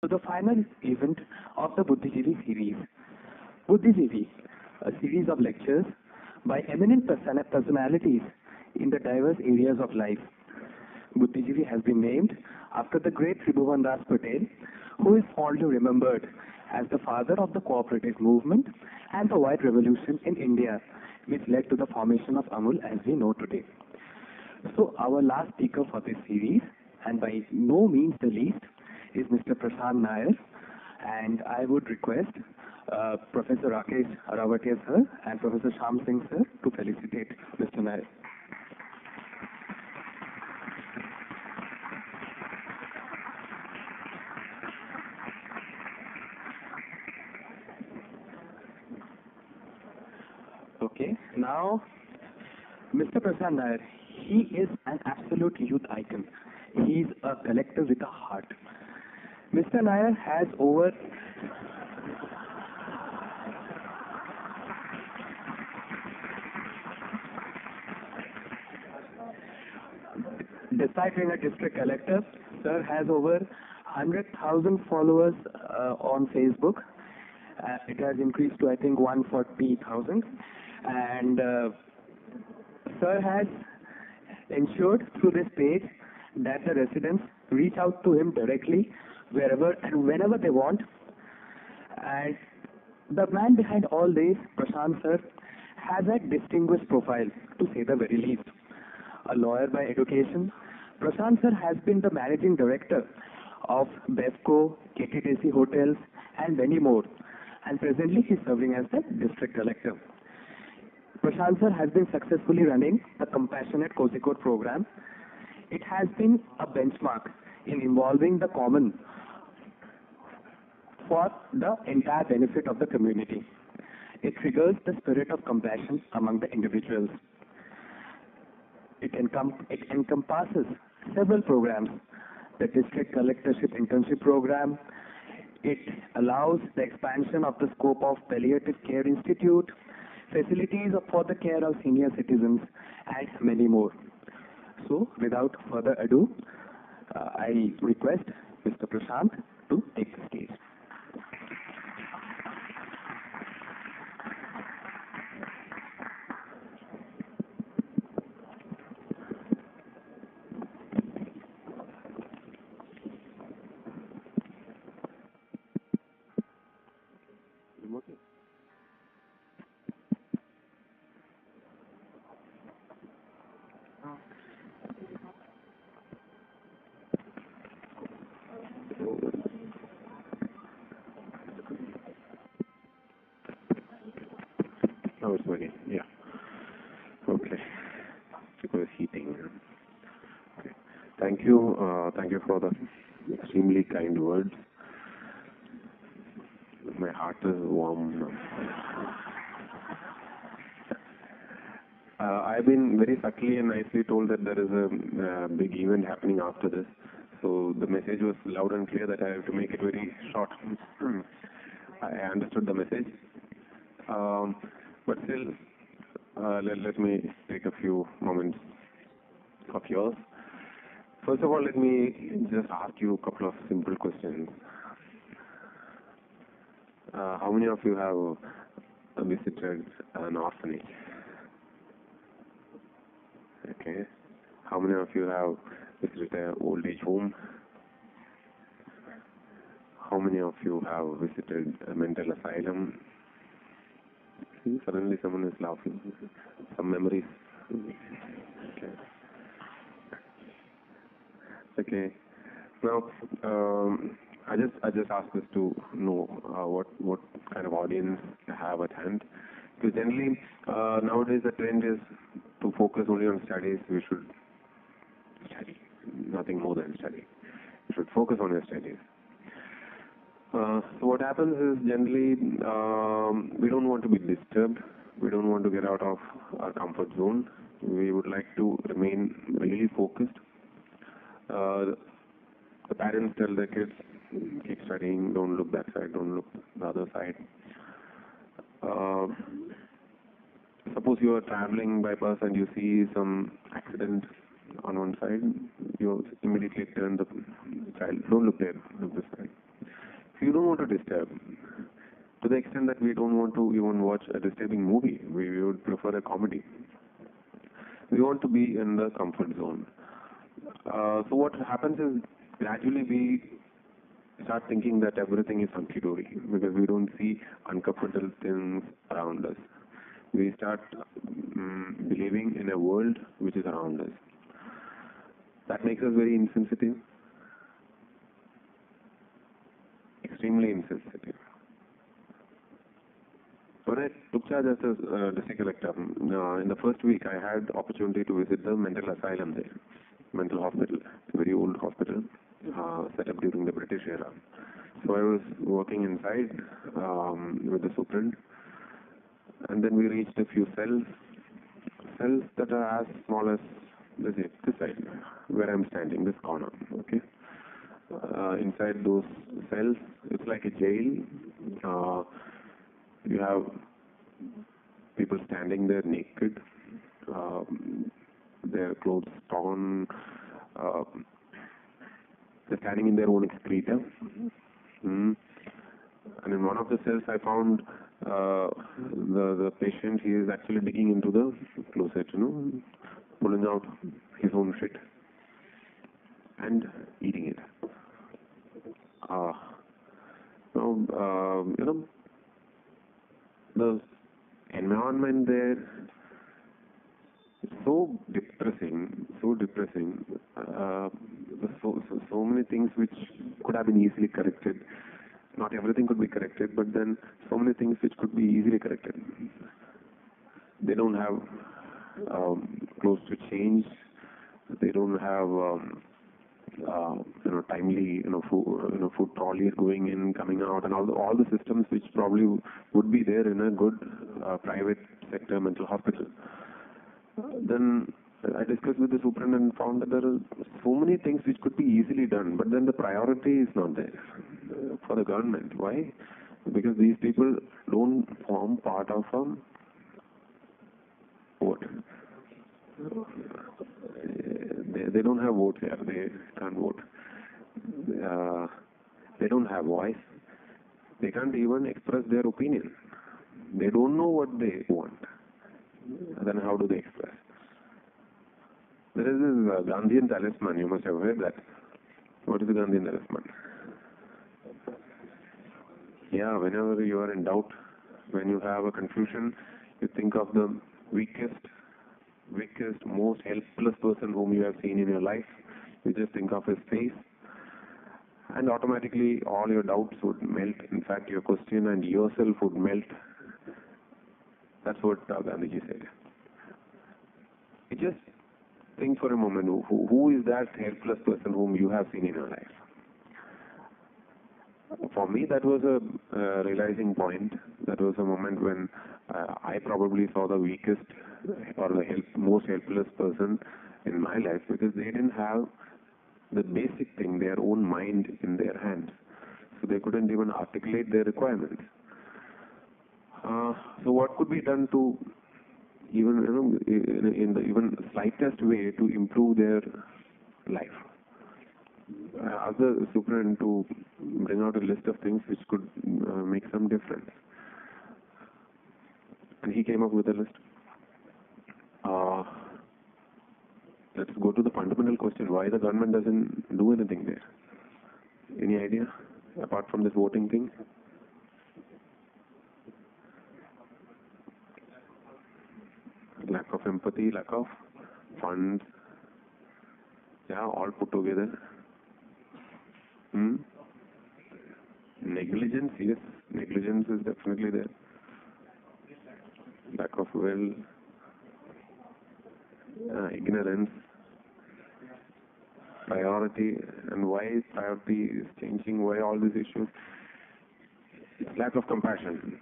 to the final event of the Buddhijeevi series. Buddhijeevi, a series of lectures by eminent personalities in the diverse areas of life. Buddhijeevi has been named after the great Tribhuvan Das Patel, who is fondly remembered as the father of the cooperative movement and the white revolution in India, which led to the formation of Amul as we know today. So our last speaker for this series, and by no means the least, is Mr. Prashant Nair, and I would request Professor Rakesh Rawatiya sir and Professor Sham Singh sir to felicitate Mr. Nair. Okay, now Mr. Prashant Nair, he is an absolute youth icon. He is a collector with a heart. Mr. Nair has over despite being a district collector, sir has over 100,000 followers on Facebook. It has increased to I think 140,000, and sir has ensured through this page that the residents reach out to him directly wherever and whenever they want. And the man behind all this, Prashant sir, has a distinguished profile, to say the very least. A lawyer by education, Prashant sir has been the managing director of BevCo, KTTC Hotels, and many more. And presently he is serving as the district collector. Prashant sir has been successfully running the Compassionate Kozhikode program. It has been a benchmark in involving the common for the entire benefit of the community. It triggers the spirit of compassion among the individuals. It encompasses several programs, the district collectorship internship program. It allows the expansion of the scope of palliative care institute, facilities for the care of senior citizens, and many more. So, without further ado, I request Mr. Prashant to take the stage. Now it's working. Yeah. Okay. Because heating. Okay. Thank you. Thank you for the extremely kind words. My heart is warm now. I've been very subtly and nicely told that there is a big event happening after this. So the message was loud and clear that I have to make it very short. I understood the message. But still, let me take a few moments of yours. First of all, let me just ask you a couple of simple questions. How many of you have visited an orphanage? Okay. How many of you have visited an old age home? How many of you have visited a mental asylum? See, suddenly someone is laughing. Some memories. Okay. Okay. Now, I just ask this to know what kind of audience I have at hand. Because generally, nowadays the trend is to focus only on studies. We should study, nothing more than study. You should focus on your studies. So what happens is generally we don't want to be disturbed. We don't want to get out of our comfort zone. We would like to remain really focused. The parents tell their kids, keep studying, don't look that side, don't look the other side. Suppose you are traveling by bus and you see some accident on one side, you immediately turn the child, don't look there, look this side. don't want to disturb. To the extent that we don't want to even watch a disturbing movie. We would prefer a comedy. We want to be in the comfort zone. So what happens is gradually we start thinking that everything is hunky-dory because we don't see uncomfortable things around us. We start believing in a world which is around us. That makes us very insensitive, extremely insensitive. When I took charge as a district collector, in the first week I had opportunity to visit the mental asylum there, mental hospital, a very old hospital set up during the British era. So I was working inside with the superintendent, and then we reached a few cells that are as small as this side, where I'm standing, this corner. Okay. Inside those cells, it's like a jail. You have people standing there naked, their clothes torn, they're standing in their own excreta. And in one of the cells, I found the patient. He is actually digging into the closet, pulling out his own shit and eating it. The environment there is so depressing. So many things which could have been easily corrected. Not everything could be corrected, but then so many things which could be easily corrected. They don't have clothes to change. They don't have timely food trolleys going in, coming out, and all the systems which probably would be there in a good private sector mental hospital. Then I discussed with the superintendent and found that there are so many things which could be easily done, but then the priority is not there for the government. Why? Because these people don't form part of what? They don't have vote here. They can't vote. They don't have voice. They can't even express their opinion. They don't know what they want. Then how do they express? There is this Gandhian talisman. You must have heard that. What is the Gandhian talisman? Yeah, whenever you are in doubt, when you have a confusion, you think of the weakest, most helpless person whom you have seen in your life. You just think of his face, and automatically all your doubts would melt. In fact, your question and yourself would melt. That's what Gandhiji said. You just think for a moment, who is that helpless person whom you have seen in your life? For me, that was a realizing point. That was a moment when I probably saw the weakest or the most helpless person in my life, because they didn't have the basic thing, their own mind in their hands. So they couldn't even articulate their requirements. So what could be done to even, in the even slightest way to improve their life? I asked the superintendent to bring out a list of things which could make some difference. And he came up with a list. Let's go to the fundamental question, why the government doesn't do anything there. Any idea, apart from this voting thing? Lack of empathy, lack of funds, yeah, all put together. Negligence, yes, negligence is definitely there. Lack of will, ignorance, priority, and why priority is changing, why all these issues. It's lack of compassion.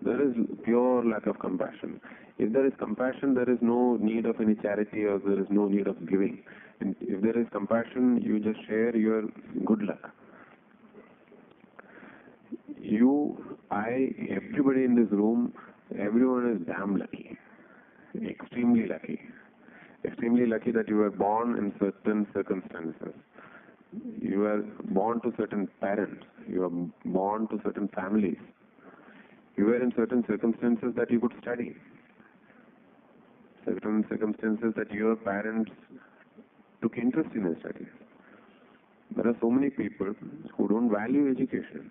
There is pure lack of compassion. If there is compassion, there is no need of any charity, or there is no need of giving. And if there is compassion, you just share your good luck. You, I, everybody in this room, everyone is damn lucky. Extremely lucky. Extremely lucky that you were born in certain circumstances. You were born to certain parents. You were born to certain families. You were in certain circumstances that you could study. Certain circumstances that your parents took interest in your studies. There are so many people who don't value education,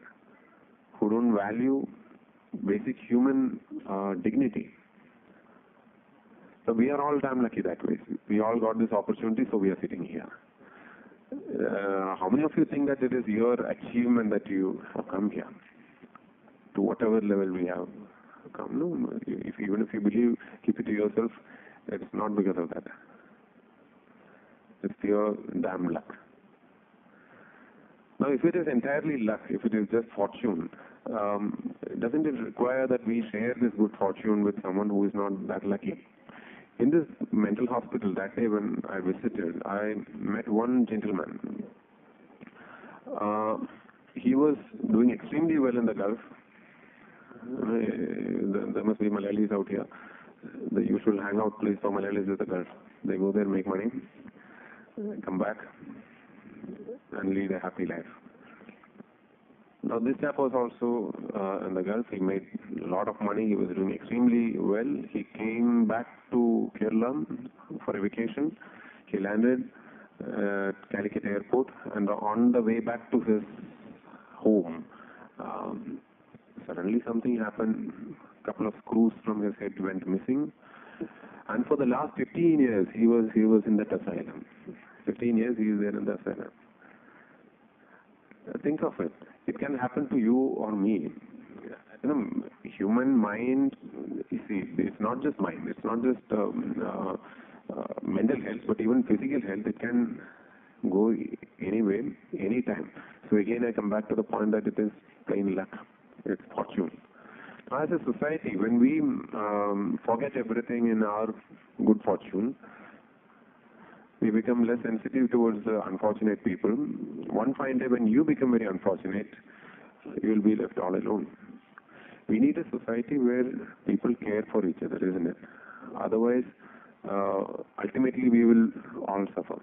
who don't value basic human dignity. So we are all damn lucky that way. We all got this opportunity, so we are sitting here. How many of you think that it is your achievement that you have come here? To whatever level we have come. No, even if you believe, keep it to yourself, it's not because of that. It's pure damn luck. Now, if it is entirely luck, if it is just fortune, doesn't it require that we share this good fortune with someone who is not that lucky? In this mental hospital that day when I visited, I met one gentleman. He was doing extremely well in the Gulf. There must be Malayalis out here. The usual hangout place for Malayalis is the Gulf. They go there, make money, come back, and lead a happy life. Now this chap was also in the Gulf. He made a lot of money. He was doing extremely well. He came back to Kerala for a vacation. He landed at Calicut Airport, and on the way back to his home, suddenly something happened. A couple of screws from his head went missing, and for the last 15 years he was in that asylum. 15 years he is there in the asylum. Think of it. It can happen to you or me. You know, human mind, you see, it's not just mind, it's not just mental health, but even physical health, it can go anyway, anytime. So again, I come back to the point that it is plain luck. It's fortune. As a society, when we forget everything in our good fortune, we become less sensitive towards the unfortunate people. One fine day when you become very unfortunate, you will be left all alone. We need a society where people care for each other, isn't it? Otherwise, ultimately we will all suffer.